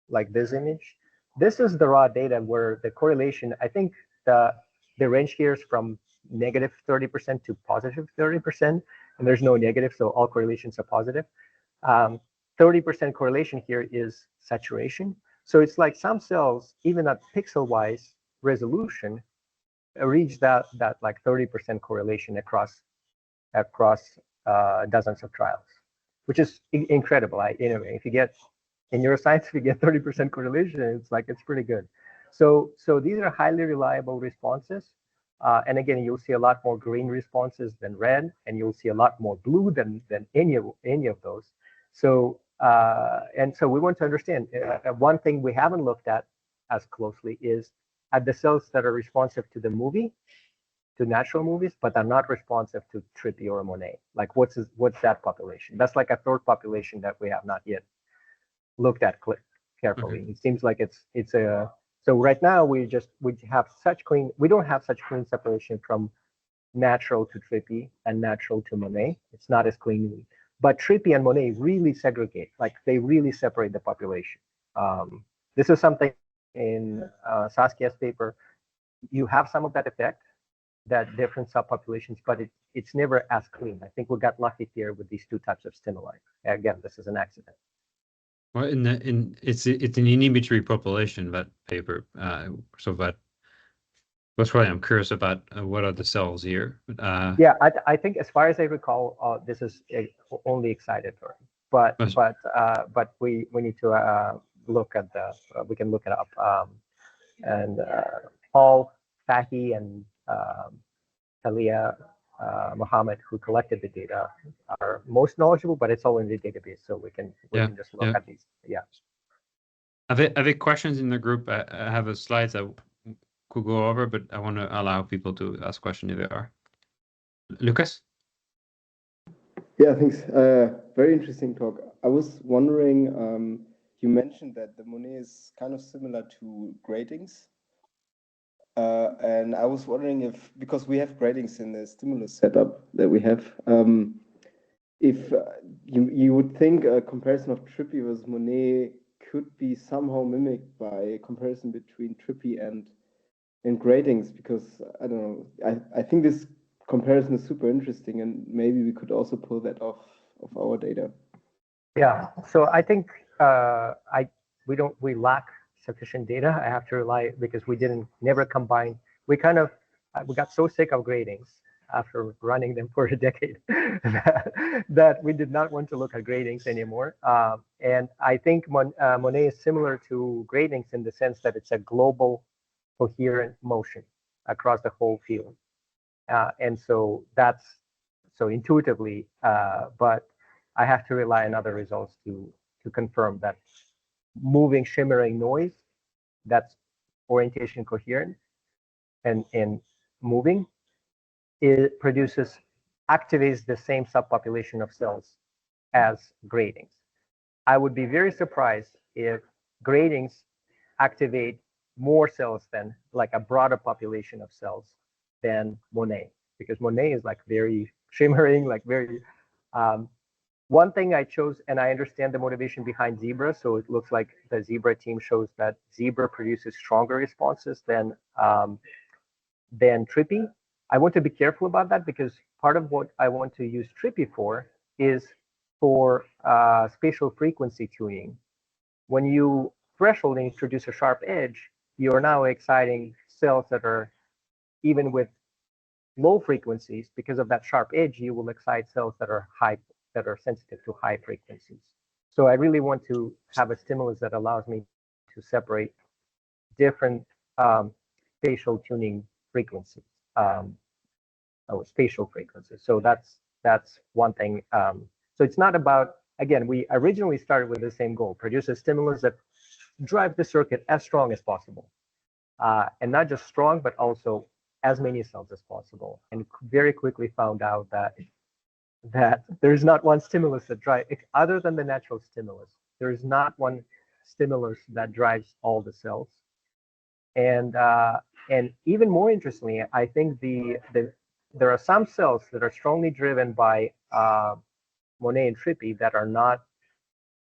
like this image. This is the raw data where the correlation, I think the range here is from negative 30% to positive 30%, and there's no negative, so all correlations are positive. 30% correlation here is saturation. So it's like some cells, even at pixel-wise resolution, reach that like 30% correlation across dozens of trials, which is incredible. If you get in neuroscience, if you get 30% correlation, it's pretty good. So these are highly reliable responses. And again, you'll see a lot more green responses than red, and you'll see a lot more blue than any of those. So and so we want to understand one thing we haven't looked at as closely is at the cells that are responsive to the movie, to natural movies, but are not responsive to Trippy or Monet. Like what's that population? That's like a third population that we have not yet looked at carefully. Okay. It seems like it's a so right now we have such clean, we don't have such clean separation from natural to Trippy and natural to Monet. It's not as clean, but Trippy and Monet really segregate, like they really separate the population. This is something in Saskia's paper. You have some of that effect, that different subpopulations, but it's never as clean. I think we got lucky here with these two types of stimuli. Again, this is an accident. Well, it's an inhibitory population, that paper. So that's why I'm curious about what are the cells here. Yeah, I think as far as I recall, this is only excitatory. But we need to look at we can look it up. And Paul Fahy and Talia Mohammed, who collected the data, are most knowledgeable, but it's all in the database, so we can just look at these. Yeah. Are there questions in the group? I have a slides that could go over, but I want to allow people to ask questions if there are. Lucas? Yeah, thanks. Very interesting talk. I was wondering, you mentioned that the Monet is kind of similar to gratings. And I was wondering if, because we have gratings in the stimulus setup that we have, if you would think a comparison of Trippy versus Monet could be somehow mimicked by a comparison between Trippy and gratings, because I don't know, I think this comparison is super interesting, and maybe we could also pull that off of our data. Yeah, so I think we lack sufficient data. I have to rely, because we never combine. We got so sick of gratings after running them for a decade that we did not want to look at gratings anymore. And I think Monet is similar to gratings in the sense that it's a global coherent motion across the whole field. And so that's so intuitively, but I have to rely on other results to confirm that moving shimmering noise, that's orientation coherent and moving, it activates the same subpopulation of cells as gratings. I would be very surprised if gratings activate more cells than, like a broader population of cells than Monet, because Monet is like very shimmering, like very. One thing I chose, and I understand the motivation behind Zebra, so it looks like the Zebra team shows that Zebra produces stronger responses than Trippy. I want to be careful about that, because part of what I want to use Trippy for is for spatial frequency tuning. When you threshold and introduce a sharp edge, you are now exciting cells that are, even with low frequencies, because of that sharp edge, you will excite cells that are sensitive to high frequencies. So I really want to have a stimulus that allows me to separate different spatial tuning frequencies, spatial frequencies. So that's one thing. So it's not about, again, we originally started with the same goal: produce a stimulus that drives the circuit as strong as possible, and not just strong, but also as many cells as possible, and very quickly found out that there's not one stimulus that drives, other than the natural stimulus, there is not one stimulus that drives all the cells. And even more interestingly, I think there are some cells that are strongly driven by Monet and Trippy that are not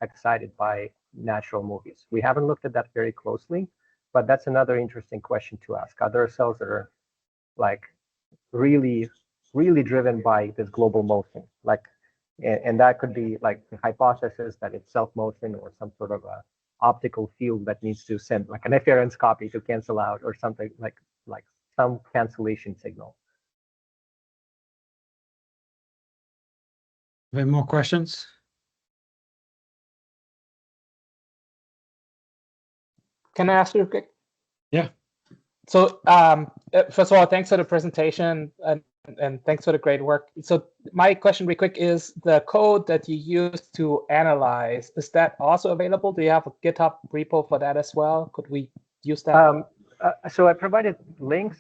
excited by natural movies. We haven't looked at that very closely, but that's another interesting question to ask. Are there cells that are like really, really driven by this global motion? Like, and that could be like the hypothesis that it's self-motion or some sort of a optical field that needs to send like an efference copy to cancel out or something like some cancellation signal. Any more questions? Can I ask you a quick? Yeah. So first of all, thanks for the presentation and thanks for the great work. So my question real quick is the code that you use to analyze, is that also available? Do you have a GitHub repo for that as well? Could we use that? So I provided links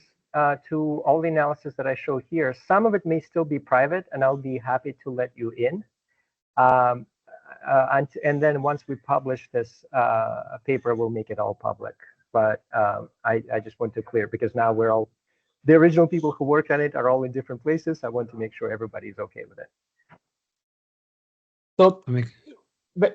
to all the analysis that I show here. Some of it may still be private, and I'll be happy to let you in. And then once we publish this paper, we'll make it all public. But I just want to clear, because now we're all, the original people who worked on it are all in different places. I want to make sure everybody's okay with it. So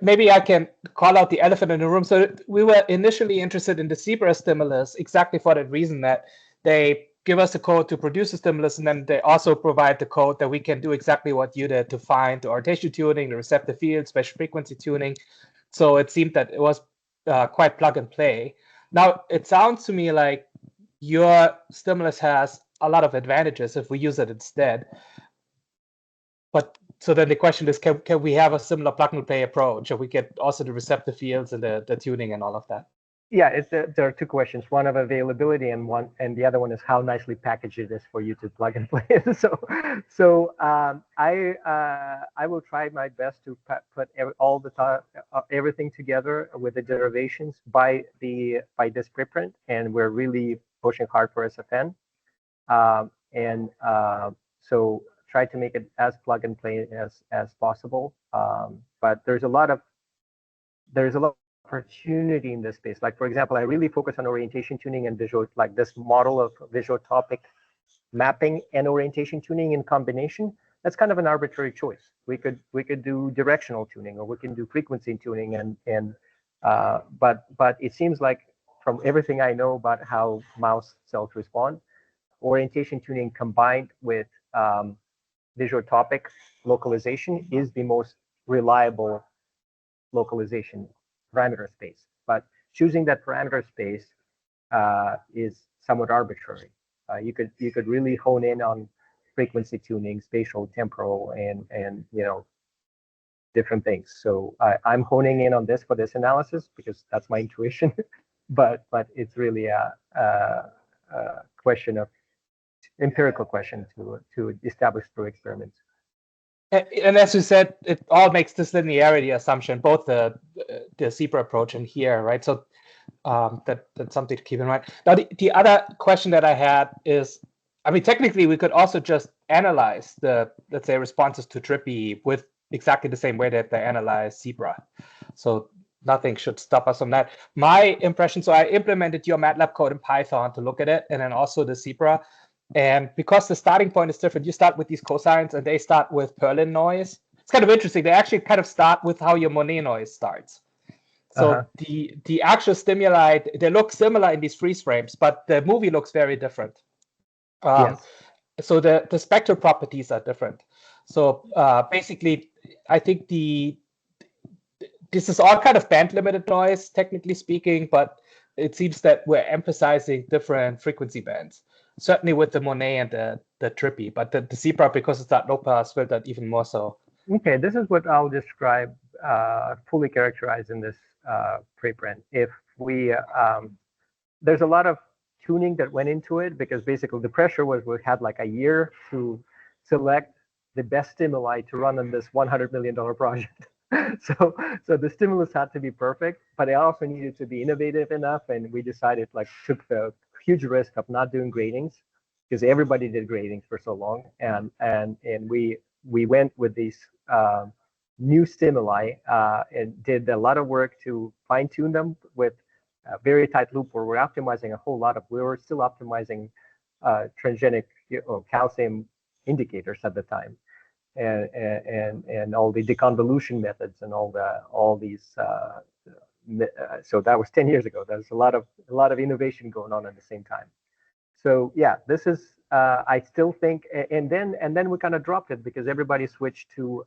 maybe I can call out the elephant in the room. So we were initially interested in the zebra stimulus exactly for that reason, that they give us the code to produce a stimulus, and then they also provide the code that we can do exactly what you did to find the orientation tuning, the receptor field, special frequency tuning. So it seemed that it was quite plug and play. Now, it sounds to me like your stimulus has a lot of advantages if we use it instead. But so then the question is, can we have a similar plug and play approach? Or we get also the receptor fields and the tuning and all of that? Yeah, there are two questions, one of availability and the other one is how nicely packaged it is for you to plug and play. So I will try my best to put everything together with the derivations by this preprint, and we're really pushing hard for SFN. So try to make it as plug and play as possible. But there's a lot of opportunity in this space. Like, for example, I really focus on orientation tuning and visual, like this model of visual topic mapping and orientation tuning in combination. That's kind of an arbitrary choice. We could do directional tuning, or we can do frequency tuning, but it seems like from everything I know about how mouse cells respond, orientation tuning combined with visual topic localization is the most reliable localization parameter space. But choosing that parameter space is somewhat arbitrary. You could really hone in on frequency tuning, spatial, temporal, and different things. So I'm honing in on this for this analysis because that's my intuition. but it's really a question of empirical question to establish through experiments. And as you said, it all makes this linearity assumption, both the zebra approach and here, right? So that's something to keep in mind. Now, the other question that I had is, I mean, technically, we could also just analyze the, let's say, responses to Trippy with exactly the same way that they analyze zebra. So nothing should stop us from that. My impression, so I implemented your MATLAB code in Python to look at it, and then also the zebra. And because the starting point is different, you start with these cosines and they start with Perlin noise. It's kind of interesting. They actually kind of start with how your Monet noise starts. So the actual stimuli, they look similar in these freeze frames, but the movie looks very different. Yes. So the spectral properties are different. So basically, I think this is all kind of band limited noise, technically speaking, but it seems that we're emphasizing different frequency bands. Certainly with the Monet and the Trippy, but the zebra, because it's that low pass filter, even more so. Okay, this is what I'll describe, fully characterized in this preprint. If we, there's a lot of tuning that went into it, because basically the pressure was we had like a year to select the best stimuli to run on this $100 million project. So the stimulus had to be perfect, but it also needed to be innovative enough, and we decided, like, took the huge risk of not doing gratings because everybody did gratings for so long, and we went with these new stimuli and did a lot of work to fine tune them with a very tight loop where we're optimizing a whole lot of. We were still optimizing transgenic calcium indicators at the time, and all the deconvolution methods and all these. So that was 10 years ago. There's a lot of innovation going on at the same time. So yeah, this is I still think, and then we kind of dropped it because everybody switched to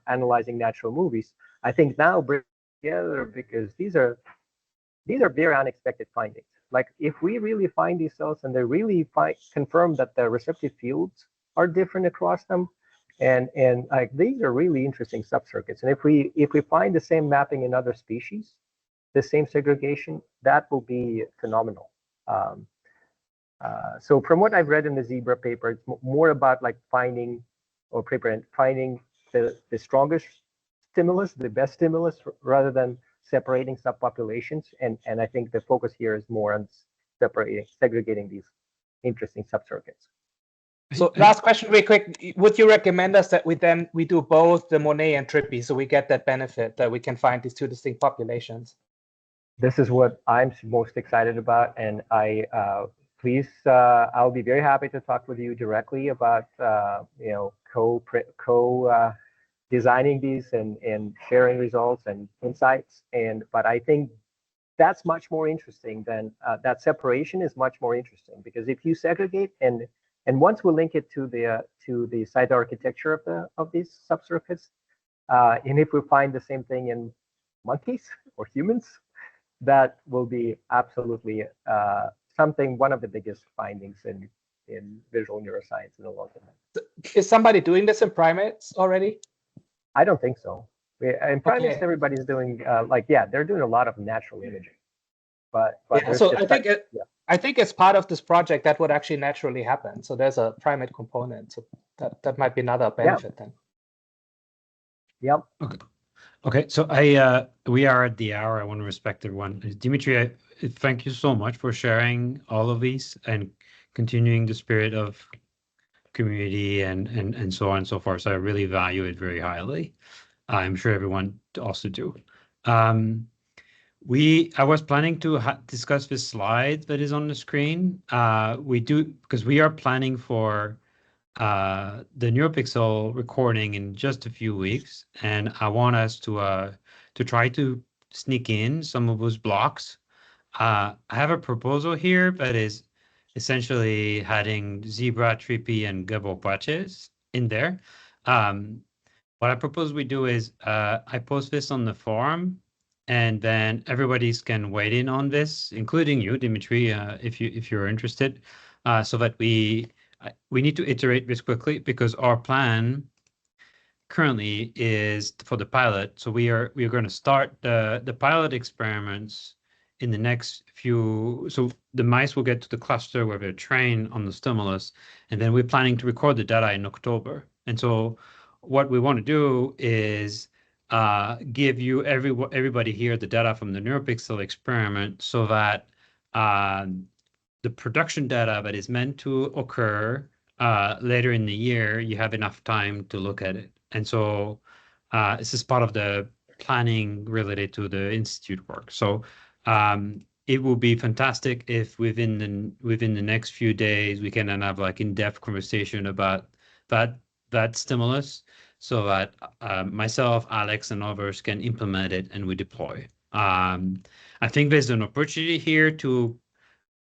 analyzing natural movies. I think now bring together because these are very unexpected findings. Like if we really find these cells and they really confirm that the receptive fields are different across them, and like these are really interesting subcircuits. And if we find the same mapping in other species, the same segregation, that will be phenomenal. So from what I've read in the Zebra paper, it's more about like finding the strongest stimulus, the best stimulus, rather than separating subpopulations. And I think the focus here is more on segregating these interesting subcircuits. So last question really quick. Would you recommend us that we do both the Monet and Trippy so we get that benefit that we can find these two distinct populations? This is what I'm most excited about. And please, I'll be very happy to talk with you directly about, designing these and sharing results and insights. But I think that's much more interesting than that separation is much more interesting, because if you segregate and once we link it to the site architecture of these subcircuits, and if we find the same thing in monkeys or humans, that will be absolutely one of the biggest findings in visual neuroscience in a long time. Is somebody doing this in primates already? I don't think so. In primates, everybody's doing they're doing a lot of natural imaging. But so I think as part of this project that would actually naturally happen. So there's a primate component. So that might be another benefit then. Yep. Okay. So we are at the hour. I want to respect everyone. Dimitri, thank you so much for sharing all of these and continuing the spirit of community and so on and so forth. So I really value it very highly. I'm sure everyone also do. I was planning to discuss this slide that is on the screen. Because we are planning for the NeuroPixel recording in just a few weeks, and I want us to try to sneak in some of those blocks. I have a proposal here that is essentially having Zebra, Trippy, and Gabo patches in there. What I propose we do is I post this on the forum, and then everybody can weigh in on this, including you, Dimitri, if you're interested, so that we need to iterate this quickly, because our plan currently is for the pilot. So we are going to start the pilot experiments in the next few. So the mice will get to the cluster where they're trained on the stimulus, and then we're planning to record the data in October. And so what we want to do is give you everybody here the data from the NeuroPixel experiment, so that the production data that is meant to occur later in the year, you have enough time to look at it. And so this is part of the planning related to the institute work. So it will be fantastic if within the next few days we can then have like in-depth conversation about that stimulus, so that myself, Alex, and others can implement it and we deploy. I think there's an opportunity here to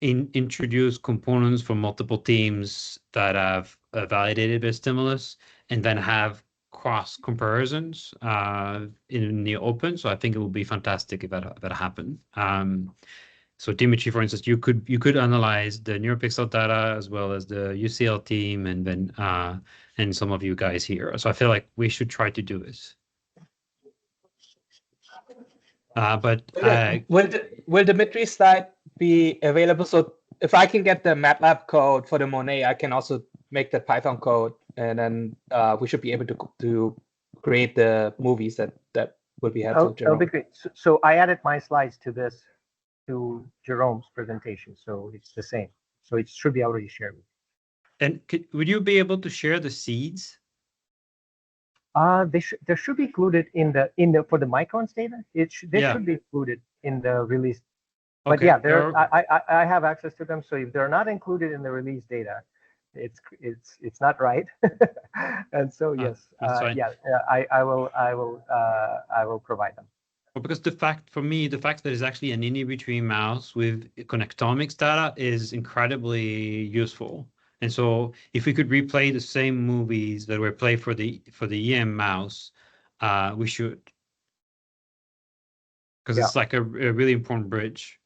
introduce components from multiple teams that have validated their stimulus, and then have cross comparisons in the open. So I think it will be fantastic if that happened. So Dimitri, for instance, you could analyze the NeuroPixel data as well as the UCL team, and then and some of you guys here. So I feel like we should try to do this. Will Dimitri's slide be available? So if I can get the MATLAB code for the Monet, I can also make the Python code, and then we should be able to create the movies that will be helpful. That'll be great. So I added my slides to Jerome's presentation, so it's the same. So it should be already shared. And would you be able to share the seeds? They should be included in the for the microns data. They should be included in the release. But Okay, yeah, I have access to them. So if they're not included in the release data, it's not right. And so yes, yeah, I will provide them. Well, because the fact that it's actually an in-between mouse with connectomics data is incredibly useful. And so if we could replay the same movies that were played for the EM mouse, we should, because it's like a really important bridge.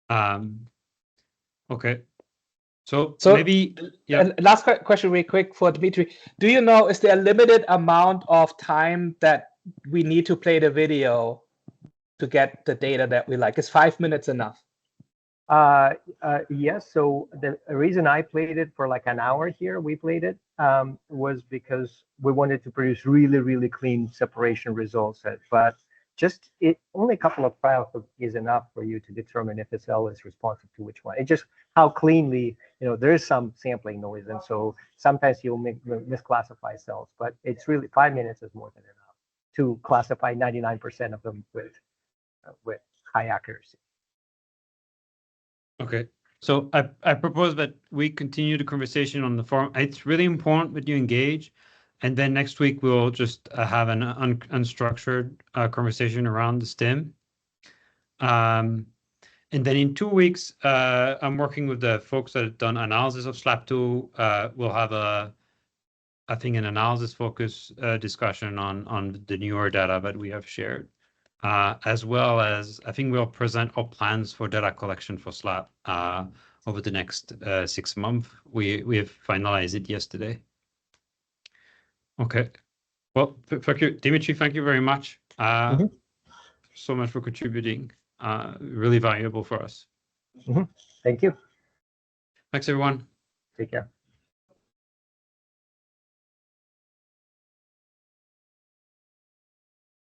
Okay. So maybe, yeah. Last question, really quick for Dmitry. Do you know, is there a limited amount of time that we need to play the video to get the data that we like? Is 5 minutes enough? Yes. So the reason I played it for like an hour here, we played it, was because we wanted to produce really, really clean separation results. But just only a couple of files is enough for you to determine if the cell is responsive to which one. It's just how cleanly, there is some sampling noise, and so sometimes you'll misclassify cells. But it's really 5 minutes is more than enough to classify 99% of them with high accuracy. Okay, so I propose that we continue the conversation on the forum. It's really important that you engage, and then next week we'll just have an unstructured conversation around the STEM. And then in 2 weeks, I'm working with the folks that have done analysis of SLAP2. We'll have I think, an analysis focus discussion on the newer data that we have shared. As well as I think we'll present our plans for data collection for SLAP over the next 6 months. We have finalized it yesterday. Okay. Well, thank you, Dmitry. Thank you very much. So much for contributing. Really valuable for us. Thank you. Thanks, everyone. Take care.